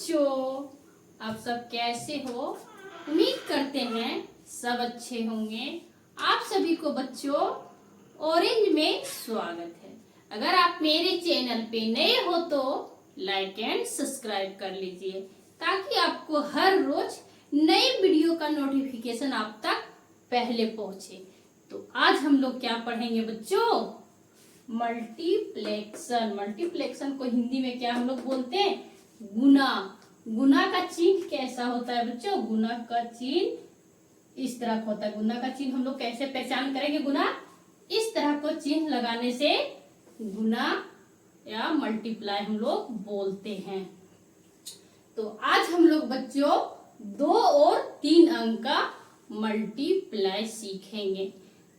बच्चों, आप सब कैसे हो? उम्मीद करते हैं सब अच्छे होंगे। आप सभी को बच्चों ऑरेंज में स्वागत है। अगर आप मेरे चैनल पे नए हो तो लाइक एंड सब्सक्राइब कर लीजिए ताकि आपको हर रोज नए वीडियो का नोटिफिकेशन आप तक पहले पहुंचे। तो आज हम लोग क्या पढ़ेंगे बच्चों? मल्टीप्लेक्शन। मल्टीप्लेक्शन को हिंदी में क्या हम लोग बोलते हैं? गुना। गुना का चिन्ह कैसा होता है बच्चों? गुना का चिन्ह इस तरह का होता है। गुना का चिन्ह हम लोग कैसे पहचान करेंगे? गुना इस तरह को चिन्ह लगाने से गुना या मल्टीप्लाई हम लोग बोलते हैं। तो आज हम लोग बच्चों 2 और 3 अंक का मल्टीप्लाई सीखेंगे।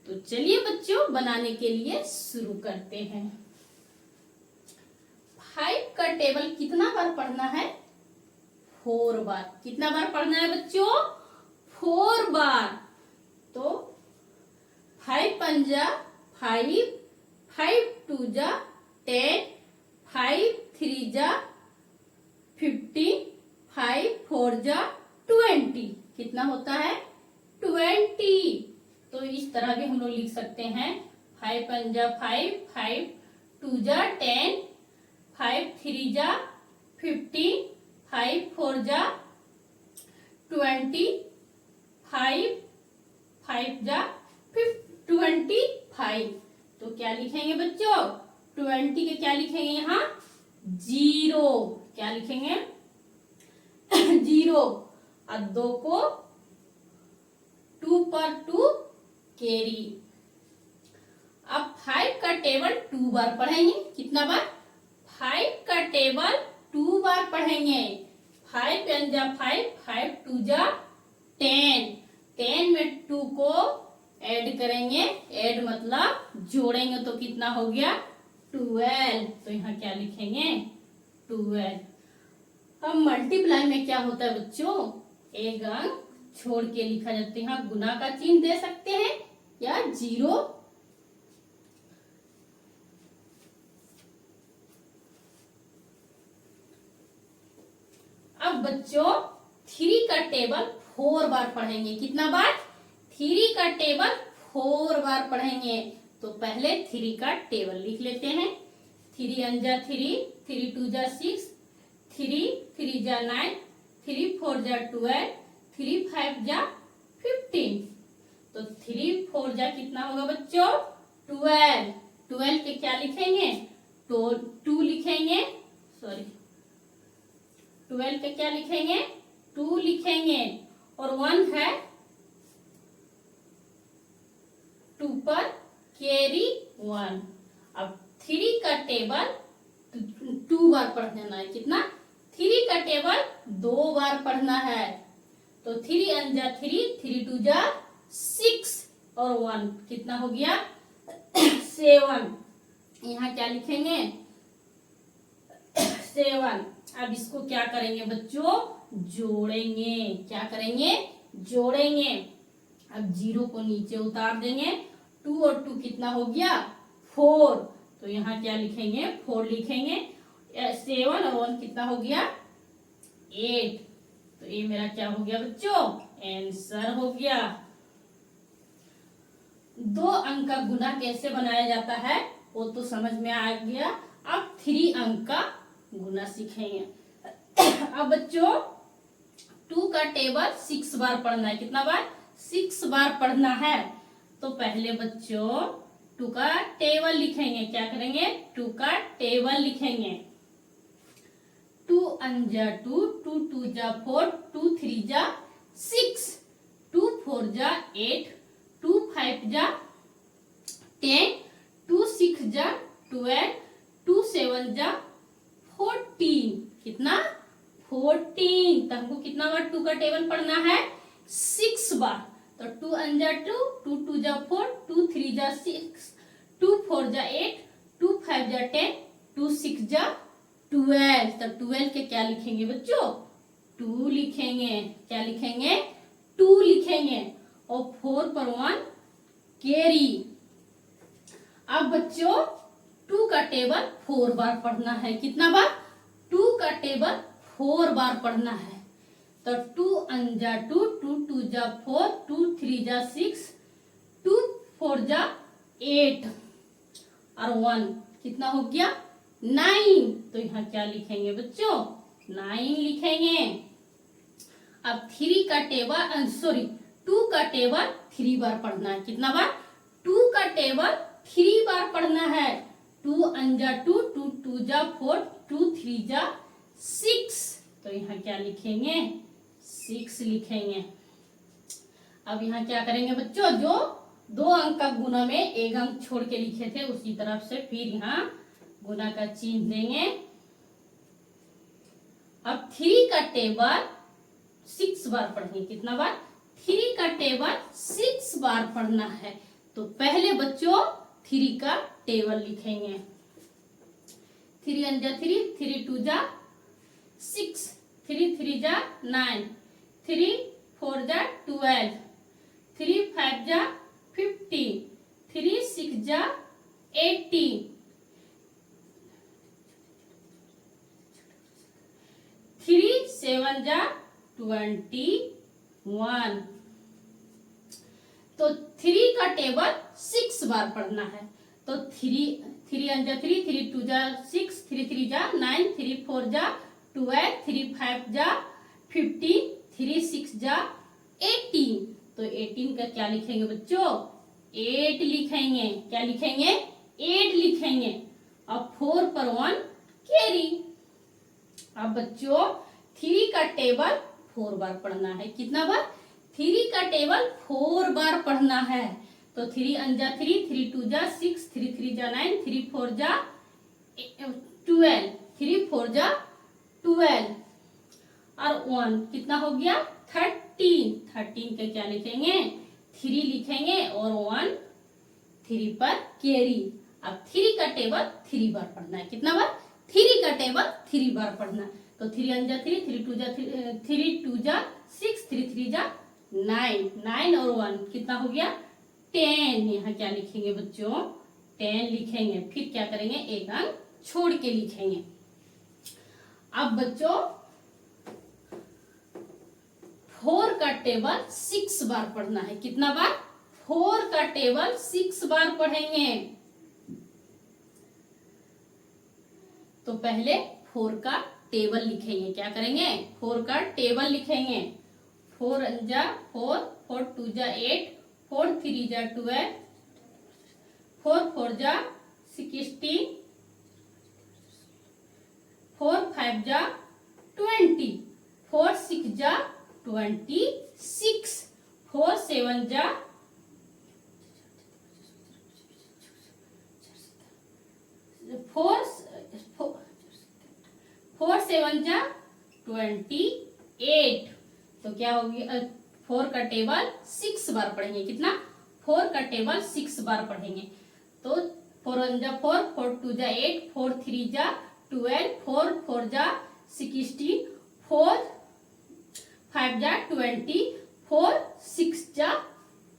तो चलिए बच्चों बनाने के लिए शुरू करते हैं। 5 का टेबल कितना बार पढ़ना है? 4 बार। कितना बार पढ़ना है बच्चों? 4 बार। तो 5 पंजा 5, 5 टू जा 10, 5 3 जा 15, 5 4 जा 20। कितना होता है? 20। तो इस तरह भी हम लोग लिख सकते हैं। 5 पंजा 5, 5 टू जा 10, 5 3 जा 15, 5 4 जा 20, 5 5 जा 25। तो क्या लिखेंगे बच्चों? 20 के क्या लिखेंगे यहाँ? 0। क्या लिखेंगे? 0। और 2 को 2 पर 2 कैरी। अब 5 का टेबल 2 बार पढ़ेंगे। कितना बार? 5 का टेबल 2 बार पढ़ेंगे। 5 पंजा 5, 5 टू जा 10। 10 में 2 को ऐड करेंगे। ऐड मतलब जोड़ेंगे तो कितना हो गया? 12। तो यहाँ क्या लिखेंगे? 12। अब मल्टीप्लाई में क्या होता है बच्चों? एक अंक छोड़ के लिखा जाता है। यहाँ गुना का चिन्ह दे सकते हैं या 0। अब बच्चों 3 का टेबल 4 बार पढ़ेंगे। कितना बार? 3 का टेबल 4 बार पढ़ेंगे। तो पहले 3 का टेबल लिख लेते हैं। 3 अंजा 3, 3 टू जा 6, 3 3 जा 9, 3 4 जा 12, 3 5 जा 15। तो 3 4 जा कितना होगा बच्चों? 12। 12 के क्या लिखेंगे? तो 2 लिखेंगे। सॉरी, 12 के क्या लिखेंगे? 2 लिखेंगे। और 1 है 2 पर कैरी 1। अब 3 का टेबल 2 बार पढ़ना है। कितना? 3 का टेबल 2 बार पढ़ना है। तो 3 अंजा 3, 3 टू जा 6 और 1 कितना हो गया? 7। यहाँ क्या लिखेंगे? 7। अब इसको क्या करेंगे बच्चों? जोड़ेंगे। क्या करेंगे? जोड़ेंगे। अब 0 को नीचे उतार देंगे। 2 और 2 कितना हो गया? 4। तो यहाँ क्या लिखेंगे? 4 लिखेंगे। 7 और 1 कितना हो गया? 8। तो ये मेरा क्या हो गया बच्चों? आंसर हो गया। 2 अंक का गुना कैसे बनाया जाता है वो तो समझ में आ गया। अब 3 अंक का गुना सीखेंगे। अब बच्चों 2 का टेबल 6 बार पढ़ना है। कितना बार? 6 बार पढ़ना है। तो पहले बच्चों 2 का टेबल लिखेंगे। क्या करेंगे? 2 का टेबल लिखेंगे। 2 अंजा 2, 2 टू जा 4, 2 3 जा 6, 2 4 जा 8, 2 5 जा 10, 2 6 जा 12, 2 7 जा 14। कितना? 14। तो हमको कितना बार 2 का टेबल पढ़ना है? 6 बार। तो 2 अंजा 2, 2 टू जा 4, 2 3 जा 6, 2 4 जा 8, 2 5 जा 10, 2 6 जा 12। तो 12 के क्या लिखेंगे बच्चों? 2 लिखेंगे। क्या लिखेंगे? 2 लिखेंगे। और 4 पर 1 कैरी। अब बच्चों 2 का टेबल 4 बार पढ़ना है। कितना बार? 2 का टेबल 4 बार पढ़ना है। तो 2 अंजा 2, 2 2 जा 4, 2 3 जा 6, 2 4 जा 8 और 1 कितना हो गया 9। तो यहाँ क्या लिखेंगे बच्चों 9 लिखेंगे। अब 3 का टेबल 2 का टेबल 3 बार पढ़ना है। कितना बार 2 का टेबल 3 बार पढ़ना है। 2 अंजा 2, 2 2 जा 4, 2 3 जा 6। तो यहाँ क्या लिखेंगे 6 लिखेंगे। अब यहाँ क्या करेंगे बच्चों जो 2 अंक का गुना में 1 अंक छोड़ के लिखे थे उसी तरफ से फिर यहाँ गुना का चिन्ह देंगे। अब 3 का टेबल 6 बार पढ़ेंगे। कितना बार 3 का टेबल 6 बार पढ़ना है। तो पहले बच्चों 3 का टेबल लिखेंगे। 3 अंजा 3, 3 2 जा 6, 3 3 जा 9, 3 4 जा 12, 3 5 जा 15, 3 6 जा 18, 3 7 जा 21। तो 3 का टेबल 6 बार पढ़ना है। तो 3 अंजा 3, 3 2 जा 6, 3 3 जा 9, 3 4 जा 12, 3 5 जा 15, 3 6 जा 18। तो 18 का क्या लिखेंगे बच्चों 8 लिखेंगे। क्या लिखेंगे 8 लिखेंगे। अब 4 पर 1 कैरी। अब बच्चों 3 का टेबल 4 बार पढ़ना है। कितना बार 3 का टेबल 4 बार पढ़ना है। तो 3 अंजा 3, 3 2 जा 6, 3 3 जा 9, 3 4 जा 12, 3 4 जा 12 और 1 कितना हो गया 13। 13 का क्या लिखेंगे 3 लिखेंगे और 1 3 पर कैरी। अब 3 का टेबल 3 बार पढ़ना है। कितना बार 3 का टेबल 3 बार पढ़ना है। तो 3 अंजा 3, 3 2 जा 6, 3 3 जा 9 और 1 कितना हो गया 10। यहाँ क्या लिखेंगे बच्चों 10 लिखेंगे। फिर क्या करेंगे 1 अंक छोड़ के लिखेंगे। अब बच्चों 4 का टेबल 6 बार पढ़ना है। कितना बार 4 का टेबल 6 बार पढ़ेंगे। तो पहले 4 का टेबल लिखेंगे। क्या करेंगे 4 का टेबल लिखेंगे। 4 अंजा 4, 4 2 जा 8, 4 3 जा 12, 4 4 जा 16, 4 5 जा 20, 4 6 जा 26, 4 7 जा 4 7 जा 28। तो क्या होगी 4 का टेबल 6 बार पढ़ेंगे। कितना 4 का टेबल 6 बार पढ़ेंगे। तो 4 अंजा 4, 4 2 जा 8, 4 3 जा 12, 4 4 जा 16, 4 5 जा 20, 4 6 जा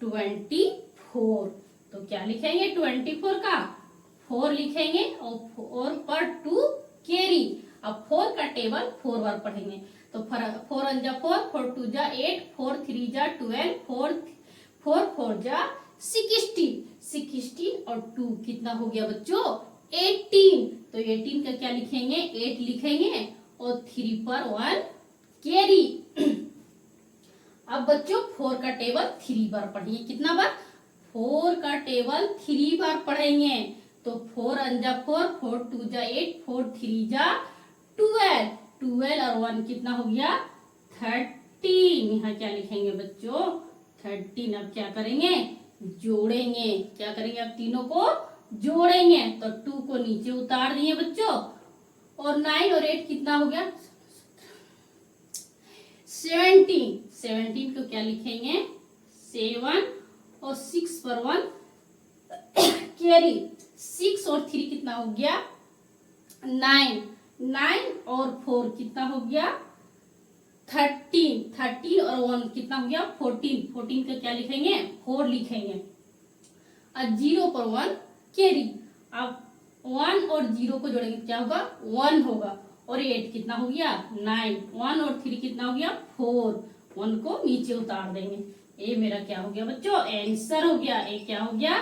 24। तो क्या लिखेंगे 24 का 4 लिखेंगे और 4 पर 2 कैरी। अब 4 का टेबल 4 बार पढ़ेंगे। तो 4 अंजा 4, 4 2 जा 8, 4 3 जा 12, 4 4 जा 16 और 2 कितना हो गया बच्चों 18। तो 18 का क्या लिखेंगे 8 लिखेंगे और 3 पर 1 कैरी। अब बच्चों 4 का टेबल 3 बार पढ़ेंगे। कितना बार 4 का टेबल 3 बार पढ़ेंगे। तो 4 अंजा 4, 4 2 जा 8, 4 3 जा 12 और 1 कितना हो गया 13। यहाँ क्या लिखेंगे बच्चों 13। अब क्या करेंगे जोड़ेंगे। क्या करेंगे अब तीनों को जोड़ेंगे। तो 2 को नीचे उतार दिए बच्चों और 9 और 8 कितना हो गया 17। 17 को क्या लिखेंगे 7 और 6 पर 1 कैरी। 6 और 3 कितना हो गया 9 और 4 कितना हो गया 13 और 1 कितना हो गया 14 का क्या लिखेंगे 4 लिखेंगे और 0 पर 1 कैरी। अब 1 और 0 को जोड़ेंगे क्या होगा 1 होगा और 8 कितना हो गया 9, 1 और 3 कितना हो गया 4, 1 को नीचे उतार देंगे। ये मेरा क्या हो गया बच्चों आंसर हो गया। ये क्या हो गया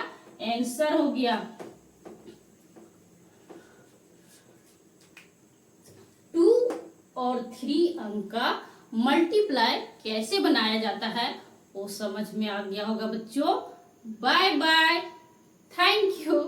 आंसर हो गया। 2 और 3 अंक का मल्टीप्लाई कैसे बनाया जाता है वो समझ में आ गया होगा बच्चों। Bye bye, thank you.